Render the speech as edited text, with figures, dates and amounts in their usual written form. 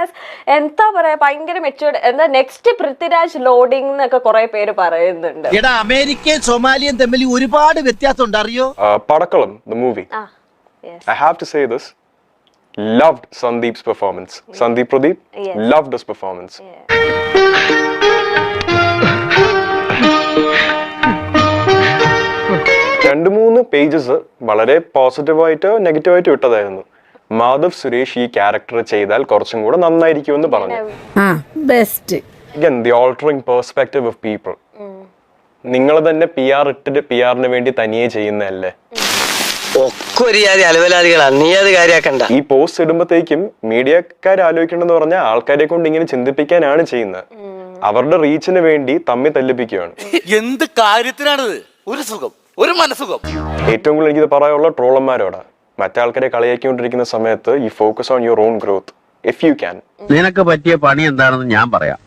Is എന്താ പറയാ ഭയങ്കര മെച്ചൂർഡ്. എന്താ നെക്സ്റ്റ് പൃഥ്വിരാജ് ലോഡിംഗ് എന്നൊക്കെ കുറെ പേര് പറയുന്നുണ്ട്. അമേരിക്കയും സൊമാലിയും തമ്മിൽ ഒരുപാട് വ്യത്യാസം ഉണ്ട് അറിയോ? പടക്കളം the movie. I have to say this. Loved Sandeep's performance. Sandeep Pradeep loved his performance. രണ്ട് മൂന്ന് പേജസ് വളരെ പോസിറ്റീവായിട്ട് നെഗറ്റീവായിട്ട് വിട്ടതായിരുന്നു. മാധവ് സുരേഷ് ഈ ക്യാരക്ടർ ചെയ്താൽ കുറച്ചും കൂടെ നന്നായിരിക്കുമെന്ന് പറഞ്ഞു. Again, the altering perspective of people. നിങ്ങൾ തന്നെ PR ഇട്ടിട്ട് PR-ന് വേണ്ടി തനിയെ ചെയ്യുന്നതല്ലേ? ഈ പോസ്റ്റ് ഇടുമ്പോഴത്തേക്കും മീഡിയക്കാർ ആലോചിക്കണമെന്ന് പറഞ്ഞാൽ ആൾക്കാരെ കൊണ്ട് ഇങ്ങനെ ചിന്തിപ്പിക്കാനാണ് ചെയ്യുന്നത്. അവരുടെ റീച്ചിന് വേണ്ടി തമ്മിൽ തല്ലിപ്പിക്കുകയാണ്. എന്ത് കാര്യത്തിനാണിത്? ഒരു സുഖം, ഒരു മനസുഖം. ഏറ്റവും കൂടുതൽ എനിക്കിത് പറയാനുള്ള ട്രോളന്മാരോടാ. മറ്റാൾക്കാരെ കളിയാക്കിക്കൊണ്ടിരിക്കുന്ന സമയത്ത് ഈ focus on your own growth if you can. നിനക്ക് പറ്റിയ പണി എന്താണെന്ന് ഞാൻ പറയാം.